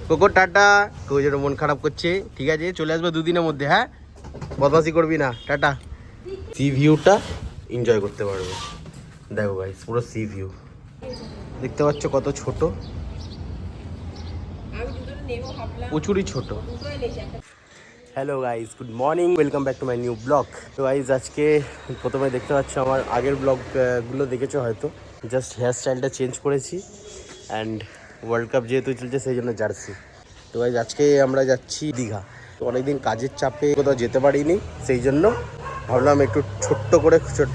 Cocoa tata. Cocoa যেন মন খারাপ করছে, ঠিক আছে চলে আসবে দুদিনের মধ্যে। হ্যাঁ, বদমাশি করবি না, টাটা। সি ভিউটা এনজয় করতে পারবে। দেখো গাইস, পুরো সি ভিউ দেখতে পাচ্ছ, কত ছোট, প্রচুরই ছোট। Hello guys, good morning, welcome back to my new blog. তো গাইস, আজকে প্রথমে দেখতে পাচ্ছ আমার আগের ব্লগগুলো দেখেছো হয়তো, জাস্ট হেয়ার স্টাইলটা চেঞ্জ করেছি। অ্যান্ড ওয়ার্ল্ড কাপ যেহেতু চলছে সেই জন্য জার্সি। তো গাইস, আজকে আমরা যাচ্ছি দীঘা। তো অনেকদিন কাজের চাপে কোথাও যেতে পারিনি, সেই জন্য ভাবলাম একটু ছোট্ট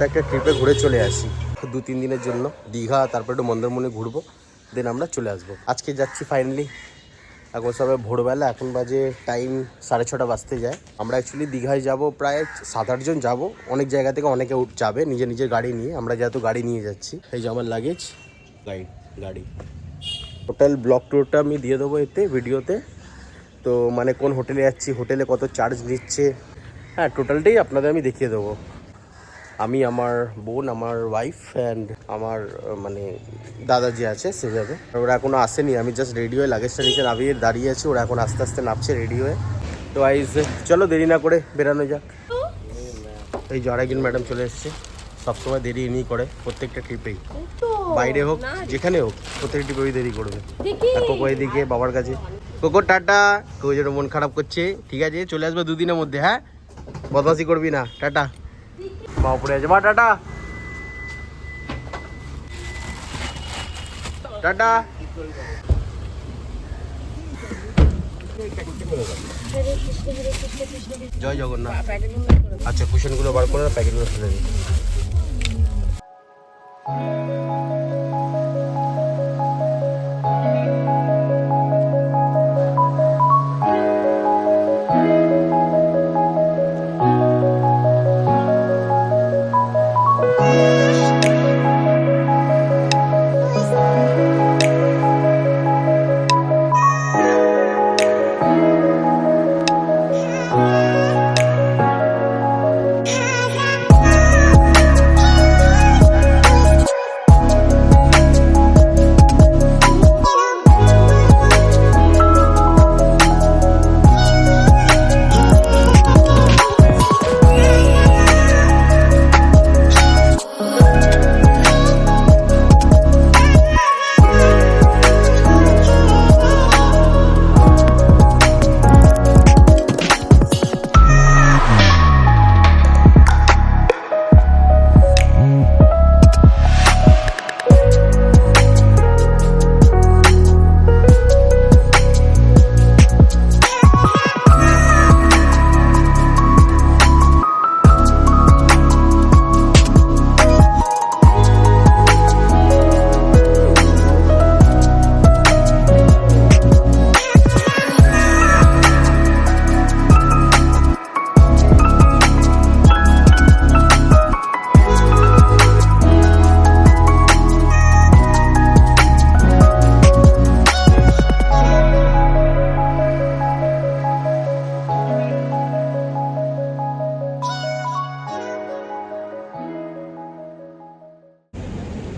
একটা ট্রিপে ঘুরে চলে আসি 2-3 দিনের জন্য দীঘা, তারপর একটু মন্দারমণি ঘুরবো, দেন আমরা চলে আসবো। আজকে যাচ্ছি ফাইনালি। এখন সবাই ভোরবেলা, এখন বাজে টাইম 6:30 বাজতে যায়। আমরা অ্যাকচুয়ালি দীঘায় যাব, প্রায় 7-8 জন যাব। অনেক জায়গা থেকে অনেকে যাবে নিজের গাড়ি নিয়ে। আমরা যেহেতু গাড়ি নিয়ে যাচ্ছি, এই যে আমার লাগেজ, গাড়ি। টোটাল ব্লগ ট্যুরটা আমি দিয়ে দেবো এতে ভিডিওতে। তো মানে কোন হোটেলে যাচ্ছি, হোটেলে কত চার্জ নিচ্ছে, হ্যাঁ টোটালটাই আপনাদের আমি দেখিয়ে দেবো। আমি, আমার বোন, আমার ওয়াইফ অ্যান্ড আমার মানে দাদা যে আছে সে যাবে। ওরা এখনও আসেনি, আমি জাস্ট রেডি হয়ে লাগেজটা নিচে নামিয়ে দাঁড়িয়ে আছি। ওরা এখন আস্তে আস্তে নামছে রেডি হয়ে। তো আইজ চলো দেরি না করে বেরানো যাক। এই যে আরেকজন ম্যাডাম চলে এসছে। সবসময় দেরি ইনি করে, প্রত্যেকটা ট্রিপেই, বাইরে হোক যেখানে হোক, প্রত্যেকটা ট্রিপেই দেরি করবে। আর কোকো এদিকে বাবার কাছে। Cocoa tata. কোকো যেন মন খারাপ করছে, ঠিক আছে চলে আসবে দুদিনের মধ্যে। হ্যাঁ, বদমাশি করবি না, টাটা। মা উপরে আছে, মা টাটা টাটা। জয় জগন্নাথ। আচ্ছা, কুশনগুলো বার করে প্যাকেটগুলো ফেলে দিই।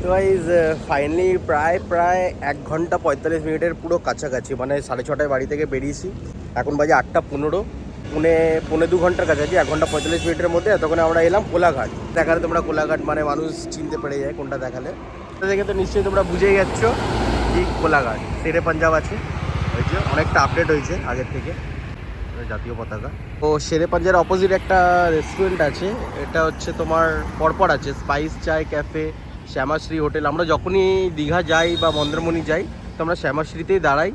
তো গাইজ ফাইনালি প্রায় 1 ঘন্টা 45 মিনিটের পুরো কাছাকাছি, মানে 6:30 বাড়ি থেকে বেরিয়েছি। এখন বাজে 8:15, পৌনে 2 ঘন্টার কাছাকাছি, 1 ঘন্টা 45 মিনিটের মধ্যে। এতক্ষণে আমরা এলাম কোলাঘাট। দেখালে তোমরা কোলাঘাট মানে মানুষ চিনতে পেরে যায় কোনটা দেখালে। দেখে তো নিশ্চয়ই তোমরা বুঝেই যাচ্ছ কি কোলাঘাট। শেরে পাঞ্জাব আছে, হয়েছে অনেকটা আপডেট হয়েছে আগের থেকে, জাতীয় পতাকা। ও শেরে পাঞ্জাবের অপোজিট একটা রেস্টুরেন্ট আছে, এটা হচ্ছে তোমার পরপর আছে স্পাইস চায় ক্যাফে, শ্যামাশ্রী হোটেল। আমরা যখনই দীঘা যাই বা মন্দারমণি যাই তো আমরা শ্যামাশ্রীতেই দাঁড়াই।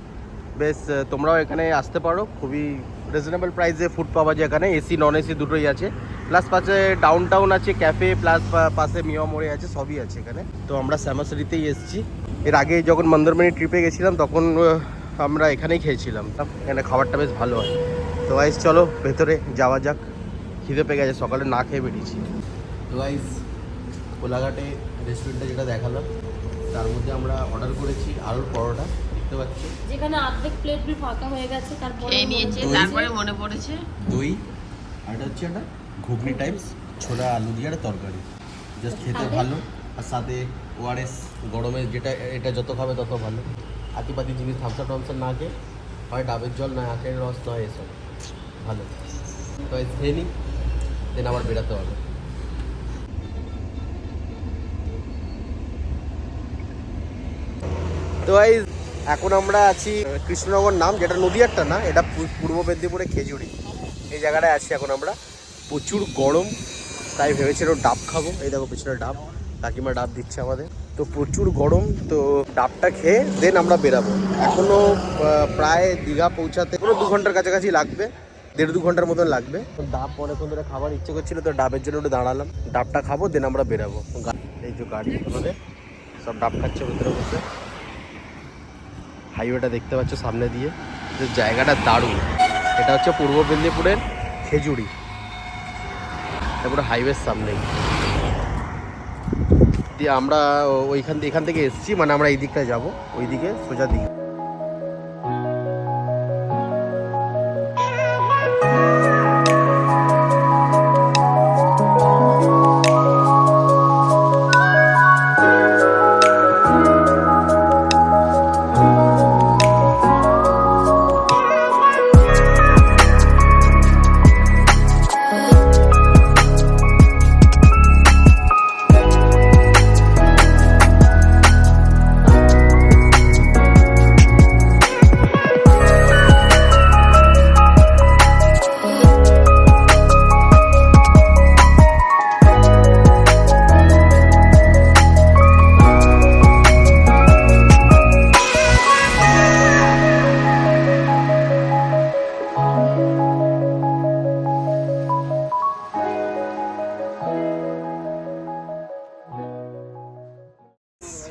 বেশ, তোমরাও এখানে আসতে পারো, খুবই রিজনেবল প্রাইসে ফুড পাওয়া যায় এখানে, এসি নন এসি দুটোই আছে। প্লাস পাশে ডাউন টাউন আছে, ক্যাফে, প্লাস পাশে মিয়া মোড়ে আছে, সবই আছে এখানে। তো আমরা শ্যামাশ্রীতেই এসেছি। এর আগে যখন মন্দারমণি ট্রিপে গেছিলাম তখন আমরা এখানেই খেয়েছিলাম, এখানে খাবারটা বেশ ভালো হয়। তো গাইস চলো ভেতরে যাওয়া যাক, খিদে পেয়ে গেছে, সকালে না খেয়ে বেরিয়েছি। তো গাইস, কোলাঘাটে রেস্টুরেন্টটা যেটা দেখালাম তার মধ্যে আমরা অর্ডার করেছি আলুর পরোটা, দেখতে পাচ্ছি যেখানে অর্ধেক প্লেট भी ফাঁকা হয়ে গেছে, তারপরে নিয়েছে, তারপরে মনে পড়েছে দই, আর এটা হচ্ছে একটা ঘুগনি টাইপস ছোলা আলু দিয়ে একটা তরকারি, জাস্ট খেতে ভালো। আর সাথে ওআরএস, গরমে যেটা এটা যত খাবে তত ভালো। আতিপাতি জিনিস থামসা টমসা না খেয়ে হয় ডাবের জল, নয় আখের রস, নয় এসব ভালো। তো খেয়ে নিই, দেন আবার বেরোতে হবে। তো ভাই এখন আমরা আছি কৃষ্ণনগর নাম, যেটা নদীয়ারটা না, এটা পূর্ব মেদিনীপুরে খেজুরি। এই জায়গাটায় আছি এখন আমরা। প্রচুর গরম, তাই ভেবেছিল ডাব খাবো। এই দেখো পিছনে ডাব, কাকিমা ডাব দিচ্ছে আমাদের। তো প্রচুর গরম, তো ডাবটা খেয়ে দেন আমরা বেরাবো। এখনও প্রায় দীঘা পৌঁছাতে পুরো 2 ঘন্টার কাছাকাছি লাগবে, 1.5-2 ঘন্টার মতন লাগবে। তো ডাব অনেকক্ষণ ধরে খাবার ইচ্ছে করছিল, তো ডাবের জন্য একটু দাঁড়ালাম। ডাবটা খাবো, দেন আমরা বেরাবো। এই যে গাড়ি আমাদের সব ডাব খাচ্ছে ভিতরে বসে। হাইওয়েটা দেখতে পাচ্ছ সামনে দিয়ে, যে জায়গাটা দারুণ। এটা হচ্ছে পূর্ব মেদিনীপুরের খেজুরি, তারপরে হাইওয়ের সামনেই দিয়ে আমরা এখান থেকে এসেছি, মানে আমরা এই দিকটায় যাবো, ওই দিকে সোজা দিকে।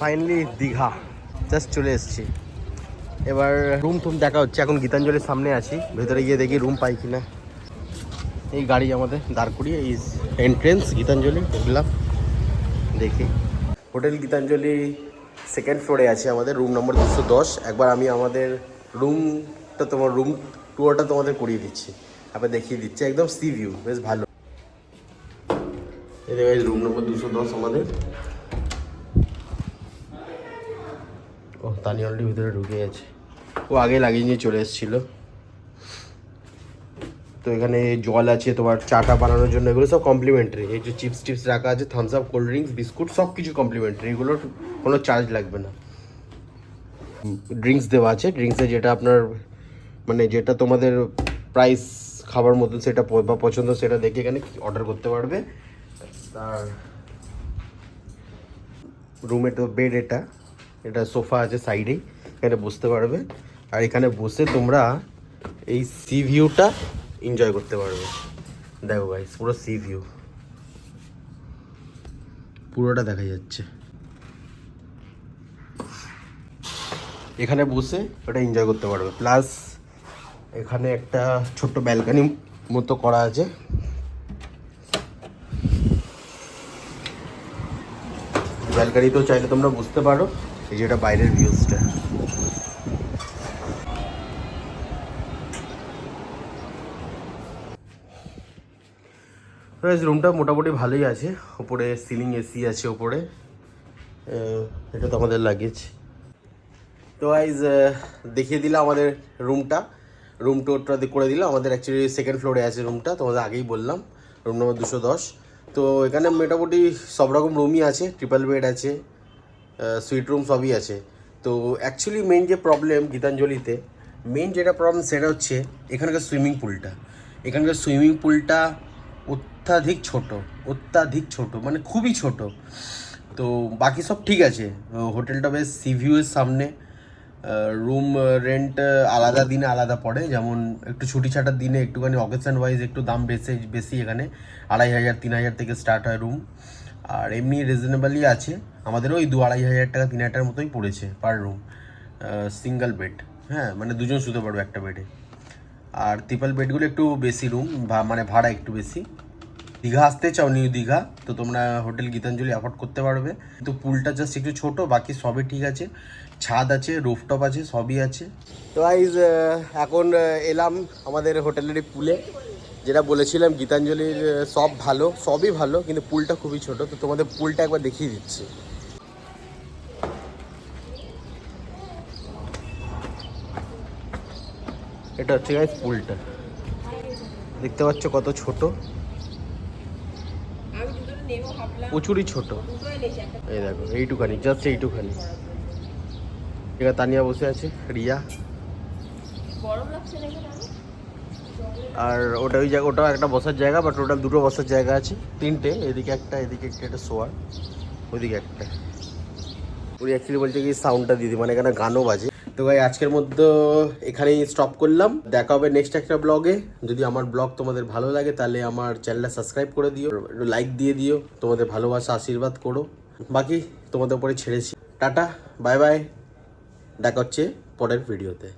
ফাইনালি দীঘা জাস্ট চলে এসেছি। এবার রুম দেখা হচ্ছে। এখন গীতাঞ্জলির সামনে আছি, ভেতরে গিয়ে দেখি রুম পাই কিনা। এই গাড়ি আমাদের দাঁড় করিয়ে, এই এন্ট্রেন্স গীতাঞ্জলি, ঢুকলাম, দেখি। হোটেল গীতাঞ্জলি 2nd ফ্লোরে আছে আমাদের, রুম নম্বর 210। একবার আমি আমাদের রুম টুয়ারটা তোমাদের করিয়ে দিচ্ছি, আবার দেখিয়ে দিচ্ছি। একদম সি ভিউ, বেশ ভালো। এই দেখো রুম নম্বর 210 আমাদের। ও তানি অলরেডি ভিতরে ঢুকে গেছে, ও আগে লাগিয়ে নিয়ে চলে এসেছিলো। তো এখানে জল আছে তোমার চাটা বানানোর জন্য, এগুলো সব কমপ্লিমেন্টারি। এই যে চিপস রাখা আছে, Thums Up, cold drinks, biscuit, সব কিছু কমপ্লিমেন্টারি, এগুলোর কোনো চার্জ লাগবে না। ড্রিঙ্কস দেওয়া আছে, ড্রিঙ্কসে যেটা আপনার মানে যেটা তোমাদের প্রাইস খাবার মতন সেটা বা পছন্দ সেটা দেখে এখানে অর্ডার করতে পারবে। আর রুমে তো বেড, এটা সোফা আছে সাইডেই, এখানে বসতে পারবে। আর এখানে বসে তোমরা এই সি ভিউটা এনজয় করতে পারবে। দেখো গাইস, পুরো সি ভিউ পুরোটা দেখা যাচ্ছে। এখানে বসে ওটা এনজয় করতে পারবে। প্লাস এখানে একটা ছোট্ট ব্যালকানি মতো করা আছে। ব্যালকানিতেও চাইলে তোমরা বুঝতে পারো। এই যে এটা বাইরের ভিউজটা। রুমটা মোটামুটি ভালোই আছে। ওপরে সিলিং এসি আছে ওপরে। এটা তো আমাদের লাগেজ। তো গাইজ দেখিয়ে দিলাম আমাদের রুম টোরটা করে দিলাম। আমাদের অ্যাকচুয়ালি 2nd ফ্লোরে আছে রুমটা, তোমাদের আগেই বললাম, রুম নম্বর 210। তো এখানে মোটামুটি সব রকম রুমই আছে, ট্রিপল বেড আছে, সুইট রুম সবই আছে। তো অ্যাকচুয়ালি মেন যে প্রবলেম গীতাঞ্জলিতে, যেটা প্রবলেম সেটা হচ্ছে এখানকার সুইমিং পুলটা অত্যাধিক ছোট, মানে খুবই ছোট। তো বাকি সব ঠিক আছে। হোটেলটা বেশ সি ভিউয়ের সামনে। রুম রেন্ট আলাদা দিনে আলাদা পড়ে, যেমন একটু ছুটি ছাটার দিনে একটুখানি অকেশন ওয়াইজ একটু দাম বেশি। এখানে 2500-3000 থেকে স্টার্ট হয় রুম। আর এমনি রিজনেবলই আছে। আমাদেরও ওই 2500 টাকা 3000 টাকার মতোই পড়েছে পার রুম, সিঙ্গেল বেড। হ্যাঁ, মানে দুজন শুতে পারবে একটা বেডে। আর ট্রিপল বেডগুলো একটু বেশি রুম, মানে ভাড়া একটু বেশি। দীঘা আসতে চাও, নিউ দীঘা, তো তোমরা হোটেল গীতাঞ্জলি অ্যাফোর্ড করতে পারবে। তো পুলটা জাস্ট একটু ছোটো, বাকি সবই ঠিক আছে। ছাদ আছে, রুফটপ আছে, সবই আছে। তো গাইজ এখন এলাম আমাদের হোটেলেরই পুলে। যেটা বলেছিলাম গীতাঞ্জলির সবই ভালো, কিন্তু পুলটা খুবই ছোট। তো তোমাদের পুলটা একবার দেখিয়ে দিচ্ছি। এটা হচ্ছে গাইস পুলটা, দেখতে পাচ্ছ কত ছোট, প্রচুরই ছোট। এই দেখো এইটুখানি, জাস্ট এইটুখানি। এখানে তানিয়া বসে আছে, রিয়া, আর ওটা ওই জায়গা, ওটাও একটা বসার জায়গা, বাট টোটাল দুটো বসার জায়গা আছে, তিনটে, এদিকে একটা, এদিকে একটা, এটা শোয়ার, ওইদিকে একটা। উনি অ্যাকচুয়ালি বলছে কি সাউন্ডটা দিদি, মানে এখানে গানও বাজে। তো ভাই আজকের মধ্যে এখানেই স্টপ করলাম, দেখা হবে নেক্সট একটা ব্লগে। যদি আমার ব্লগ তোমাদের ভালো লাগে তাহলে আমার চ্যানেলটা সাবস্ক্রাইব করে দিও, লাইক দিয়ে দিও, তোমাদের ভালোবাসা আশীর্বাদ করো, বাকি তোমাদের উপরে ছেড়েছি। টাটা, বাই বাই, দেখা হচ্ছে পরের ভিডিওতে।